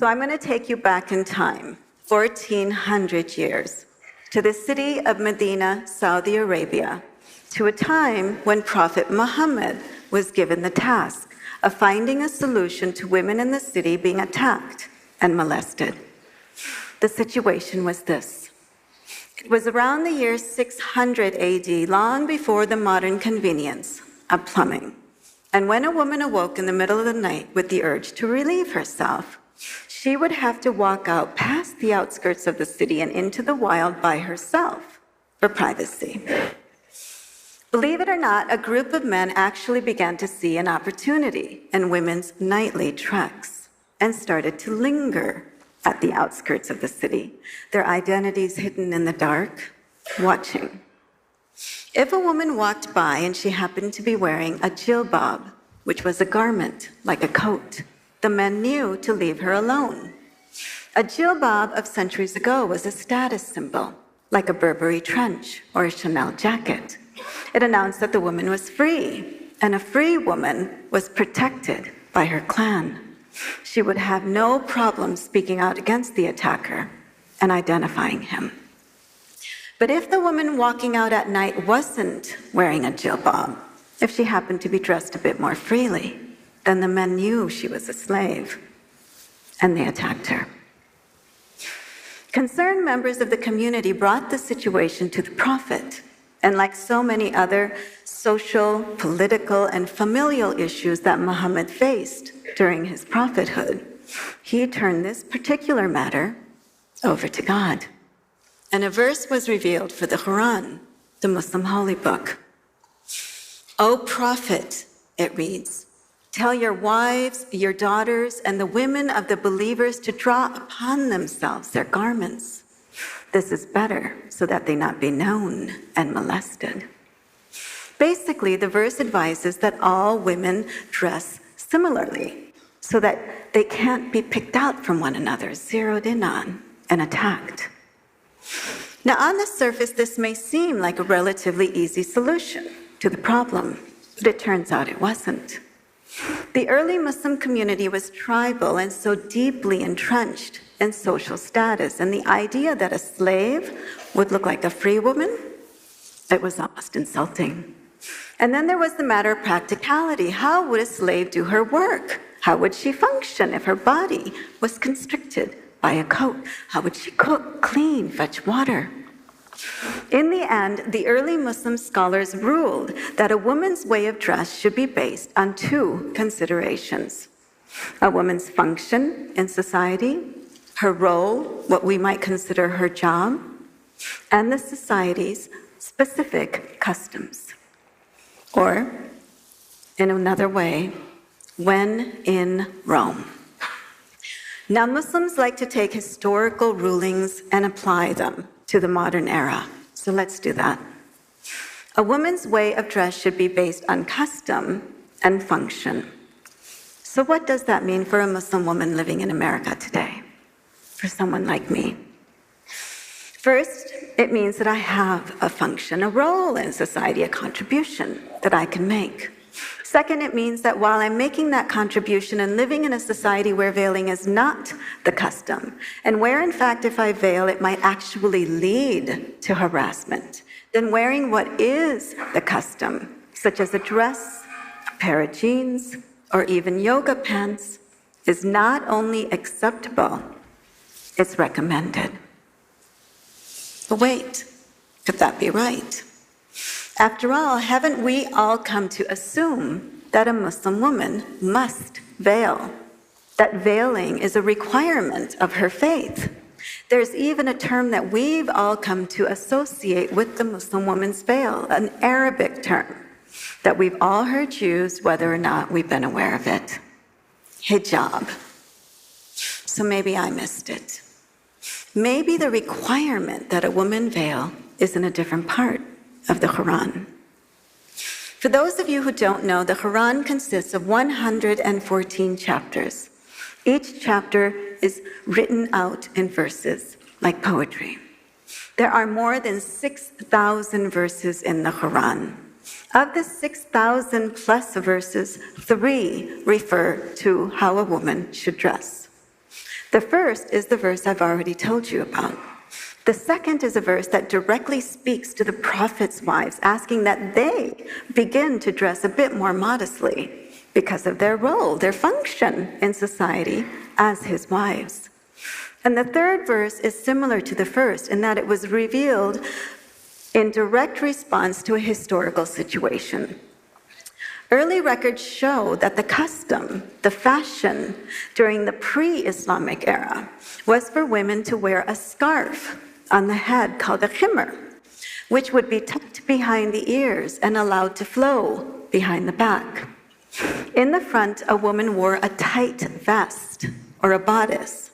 So I'm going to take you back in time, 1400 years, to the city of Medina, Saudi Arabia, to a time when Prophet Muhammad was given the task of finding a solution to women in the city being attacked and molested. The situation was this. It was around the year 600 AD, long before the modern convenience of plumbing. And when a woman awoke in the middle of the night with the urge to relieve herself, she would have to walk out past the outskirts of the city and into the wild by herself for privacy. Believe it or not, a group of men actually began to see an opportunity in women's nightly treks and started to linger at the outskirts of the city, their identities hidden in the dark, watching. If a woman walked by and she happened to be wearing a jilbab, which was a garment like a coat, the men knew to leave her alone. A jilbab of centuries ago was a status symbol, like a Burberry trench or a Chanel jacket. It announced that the woman was free, and a free woman was protected by her clan. She would have no problem speaking out against the attacker and identifying him. But if the woman walking out at night wasn't wearing a jilbab, if she happened to be dressed a bit more freely, then the men knew she was a slave, and they attacked her. Concerned members of the community brought the situation to the Prophet, and like so many other social, political, and familial issues that Muhammad faced during his prophethood, he turned this particular matter over to God. And a verse was revealed for the Qur'an, the Muslim holy book. "O Prophet," it reads, "tell your wives, your daughters, and the women of the believers to draw upon themselves their garments. This is better, so that they not be known and molested." Basically, the verse advises that all women dress similarly, so that they can't be picked out from one another, zeroed in on, and attacked. Now, on the surface, this may seem like a relatively easy solution to the problem, but it turns out it wasn't. The early Muslim community was tribal and so deeply entrenched in social status, and the idea that a slave would look like a free woman, it was almost insulting. And then there was the matter of practicality. How would a slave do her work? How would she function if her body was constricted by a coat? How would she cook, clean, fetch water? In the end, the early Muslim scholars ruled that a woman's way of dress should be based on two considerations: a woman's function in society, her role, what we might consider her job, and the society's specific customs. Or, in another way, when in Rome. Now, Muslims like to take historical rulings and apply them to the modern era. So let's do that. A woman's way of dress should be based on custom and function. So what does that mean for a Muslim woman living in America today? For someone like me? First, it means that I have a function, a role in society, a contribution that I can make. Second, it means that while I'm making that contribution and living in a society where veiling is not the custom, and where, in fact, if I veil, it might actually lead to harassment, then wearing what is the custom, such as a dress, a pair of jeans, or even yoga pants, is not only acceptable, it's recommended. But wait, could that be right? After all, haven't we all come to assume that a Muslim woman must veil, that veiling is a requirement of her faith? There's even a term that we've all come to associate with the Muslim woman's veil, an Arabic term that we've all heard used whether or not we've been aware of it: hijab. So maybe I missed it. Maybe the requirement that a woman veil is in a different part of the Qur'an. For those of you who don't know, the Qur'an consists of 114 chapters. Each chapter is written out in verses, like poetry. There are more than 6,000 verses in the Qur'an. Of the 6,000 plus verses, 3 refer to how a woman should dress. The first is the verse I've already told you about. The second is a verse that directly speaks to the prophet's wives, asking that they begin to dress a bit more modestly because of their role, their function in society as his wives. And the third verse is similar to the first in that it was revealed in direct response to a historical situation. Early records show that the custom, the fashion during the pre-Islamic era was for women to wear a scarf on the head called a khimar, which would be tucked behind the ears and allowed to flow behind the back. In the front, a woman wore a tight vest or a bodice,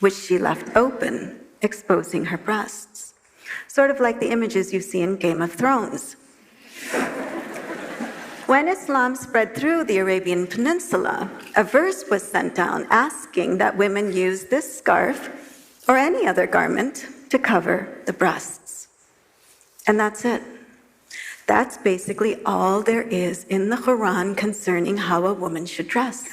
which she left open, exposing her breasts, sort of like the images you see in Game of Thrones. When Islam spread through the Arabian Peninsula, a verse was sent down asking that women use this scarf or any other garment to cover the breasts. And that's it. That's basically all there is in the Qur'an concerning how a woman should dress.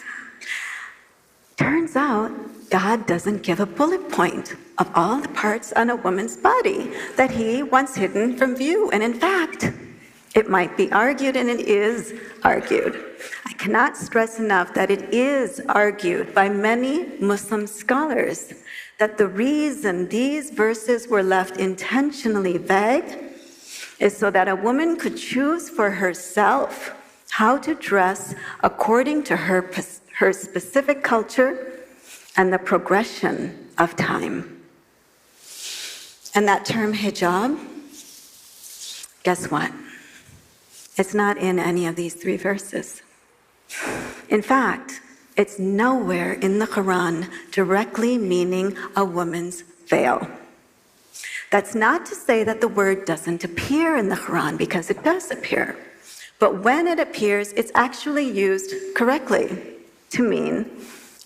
Turns out, God doesn't give a bullet point of all the parts on a woman's body that he wants hidden from view. And in fact, it might be argued, and it is argued. I cannot stress enough that it is argued by many Muslim scholars that the reason these verses were left intentionally vague is so that a woman could choose for herself how to dress according to her specific culture and the progression of time. And that term hijab, guess what? It's not in any of these three verses. In fact, it's nowhere in the Qur'an directly meaning a woman's veil. That's not to say that the word doesn't appear in the Qur'an, because it does appear. But when it appears, it's actually used correctly to mean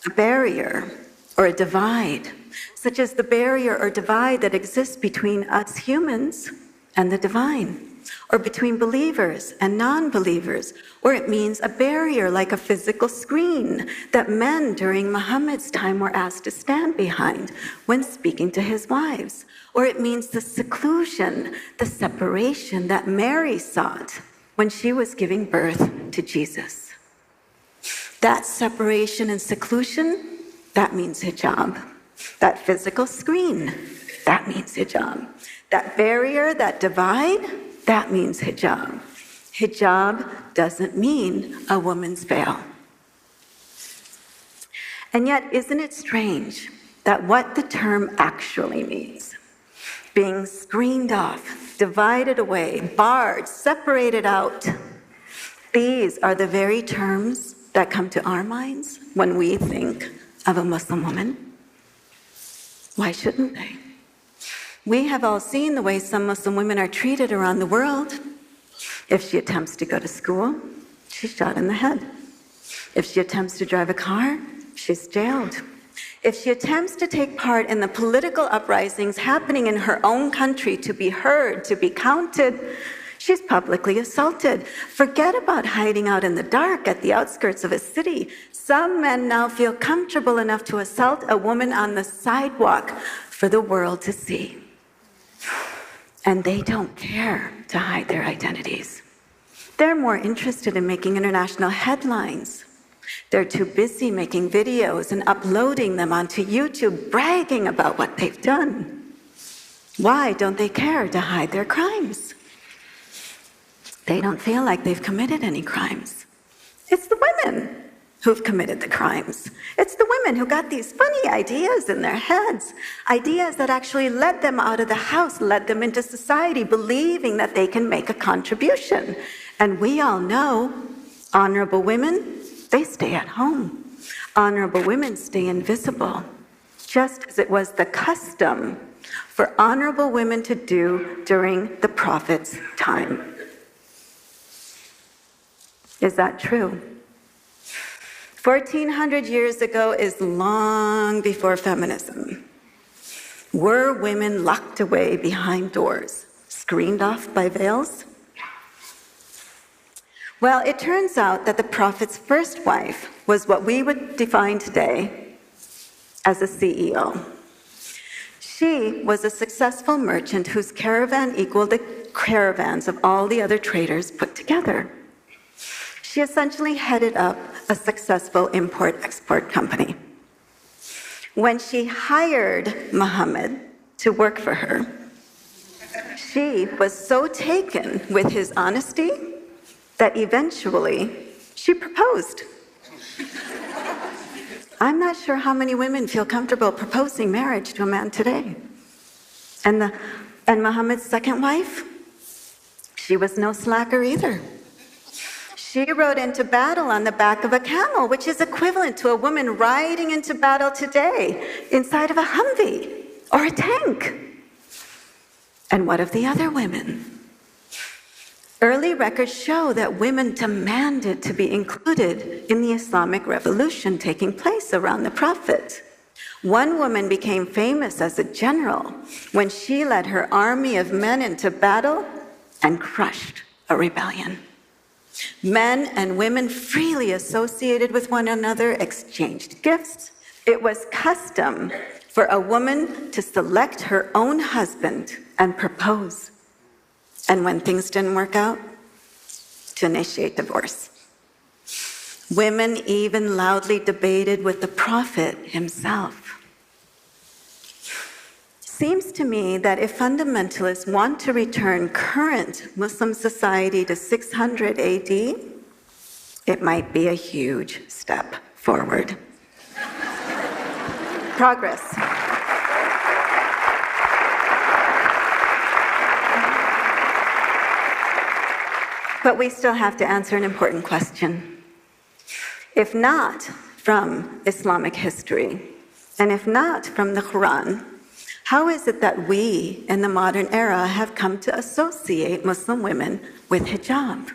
a barrier or a divide, such as the barrier or divide that exists between us humans and the divine, or between believers and non-believers, or it means a barrier like a physical screen that men during Muhammad's time were asked to stand behind when speaking to his wives, or it means the seclusion, the separation that Mary sought when she was giving birth to Jesus. That separation and seclusion, that means hijab. That physical screen, that means hijab. That barrier, that divide, that means hijab. Hijab doesn't mean a woman's veil. And yet, isn't it strange that what the term actually means, being screened off, divided away, barred, separated out, these are the very terms that come to our minds when we think of a Muslim woman? Why shouldn't they? We have all seen the way some Muslim women are treated around the world. If she attempts to go to school, she's shot in the head. If she attempts to drive a car, she's jailed. If she attempts to take part in the political uprisings happening in her own country to be heard, to be counted, she's publicly assaulted. Forget about hiding out in the dark at the outskirts of a city. Some men now feel comfortable enough to assault a woman on the sidewalk for the world to see. And they don't care to hide their identities. They're more interested in making international headlines. They're too busy making videos and uploading them onto YouTube, bragging about what they've done. Why don't they care to hide their crimes? They don't feel like they've committed any crimes. It's the women who've committed the crimes. It's the women who got these funny ideas in their heads, ideas that actually led them out of the house, led them into society, believing that they can make a contribution. And we all know honorable women, they stay at home. Honorable women stay invisible, just as it was the custom for honorable women to do during the Prophet's time. Is that true? 1400 years ago is long before feminism. Were women locked away behind doors, screened off by veils? Well, it turns out that the Prophet's first wife was what we would define today as a CEO. She was a successful merchant whose caravan equaled the caravans of all the other traders put together. She essentially headed up a successful import-export company. When she hired Muhammad to work for her, she was so taken with his honesty that eventually she proposed. I'm not sure how many women feel comfortable proposing marriage to a man today. And Muhammad's second wife, she was no slacker either. She rode into battle on the back of a camel, which is equivalent to a woman riding into battle today inside of a Humvee or a tank. And what of the other women? Early records show that women demanded to be included in the Islamic revolution taking place around the Prophet. One woman became famous as a general when she led her army of men into battle and crushed a rebellion. Men and women freely associated with one another, exchanged gifts. It was custom for a woman to select her own husband and propose. And when things didn't work out, to initiate divorce. Women even loudly debated with the Prophet himself. Seems to me that if fundamentalists want to return current Muslim society to 600 AD, it might be a huge step forward. Progress. But we still have to answer an important question. If not from Islamic history, and if not from the Qur'an, how is it that we in the modern era have come to associate Muslim women with hijab,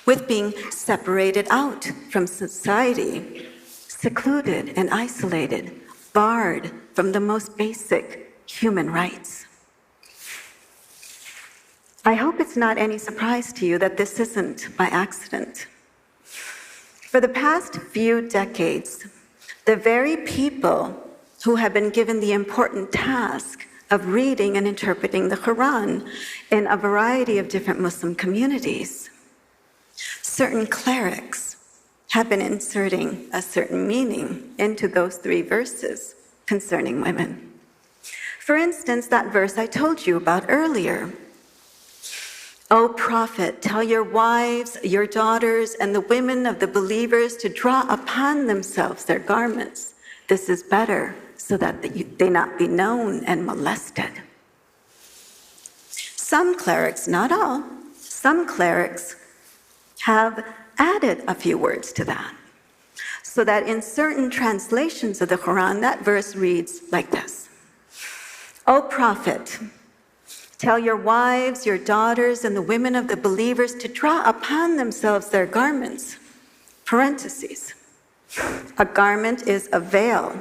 with being separated out from society, secluded and isolated, barred from the most basic human rights? I hope it's not any surprise to you that this isn't by accident. For the past few decades, the very people who have been given the important task of reading and interpreting the Qur'an in a variety of different Muslim communities, certain clerics have been inserting a certain meaning into those 3 verses concerning women. For instance, that verse I told you about earlier. O Prophet, tell your wives, your daughters, and the women of the believers to draw upon themselves their garments. This is better, so that they not be known and molested. Some clerics, not all, some clerics have added a few words to that, so that in certain translations of the Quran, that verse reads like this. O Prophet, tell your wives, your daughters, and the women of the believers to draw upon themselves their garments. Parentheses. A garment is a veil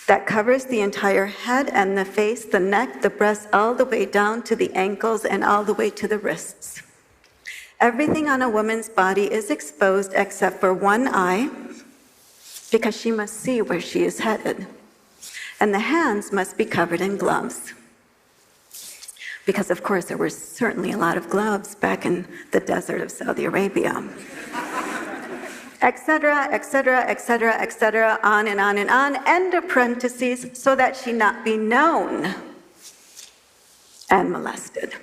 that covers the entire head and the face, the neck, the breasts, all the way down to the ankles and all the way to the wrists. Everything on a woman's body is exposed except for one eye, because she must see where she is headed. And the hands must be covered in gloves. Because, of course, there were certainly a lot of gloves back in the desert of Saudi Arabia. Etc., etc., etc., etc., on and on and on, end of parentheses, so that she not be known and molested.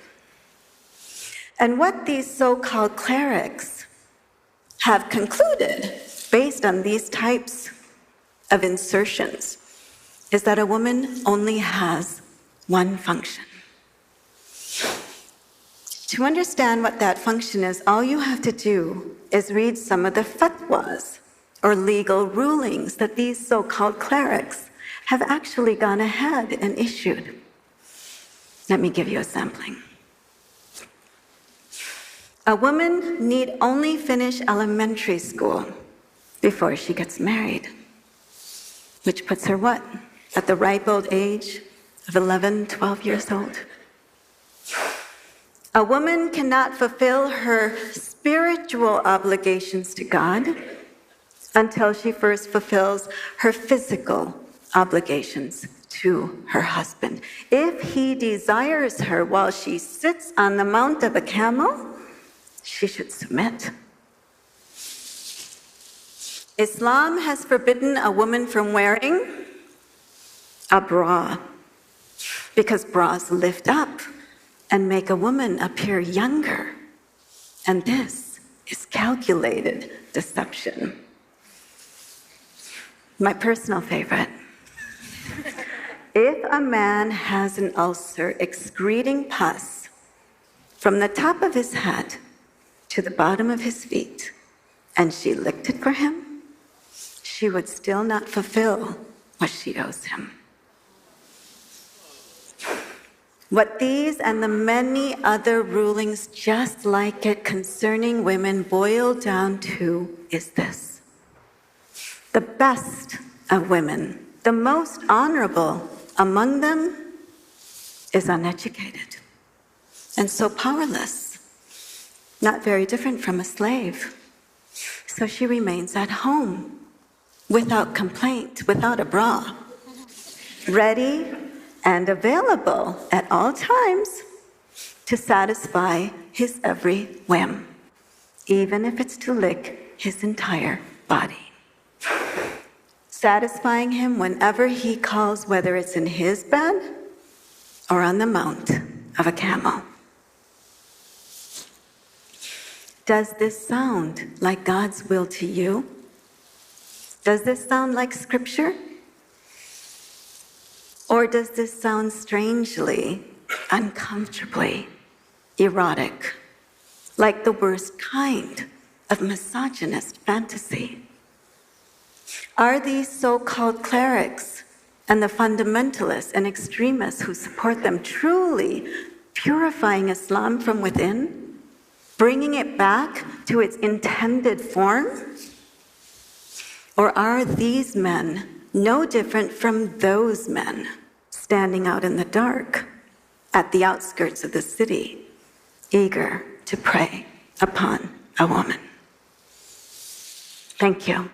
And what these so-called clerics have concluded, based on these types of insertions, is that a woman only has one function. To understand what that function is, all you have to do is read some of the fatwas, or legal rulings, that these so-called clerics have actually gone ahead and issued. Let me give you a sampling. A woman need only finish elementary school before she gets married, which puts her what? At the ripe old age of 11, 12 years old. A woman cannot fulfill her spiritual obligations to God until she first fulfills her physical obligations to her husband. If he desires her while she sits on the mount of a camel, she should submit. Islam has forbidden a woman from wearing a bra because bras lift up and make a woman appear younger. And this is calculated deception. My personal favorite. If a man has an ulcer excreting pus from the top of his head to the bottom of his feet, and she licked it for him, she would still not fulfill what she owes him. What these and the many other rulings just like it concerning women boil down to is this: the best of women, the most honorable among them, is uneducated and so powerless, not very different from a slave. So she remains at home without complaint, without a bra, ready and available at all times to satisfy his every whim, even if it's to lick his entire body. Satisfying him whenever he calls, whether it's in his bed or on the mount of a camel. Does this sound like God's will to you? Does this sound like Scripture? Or does this sound strangely, uncomfortably erotic, like the worst kind of misogynist fantasy? Are these so-called clerics and the fundamentalists and extremists who support them truly purifying Islam from within, bringing it back to its intended form? Or are these men no different from those men standing out in the dark at the outskirts of the city, eager to prey upon a woman? Thank you.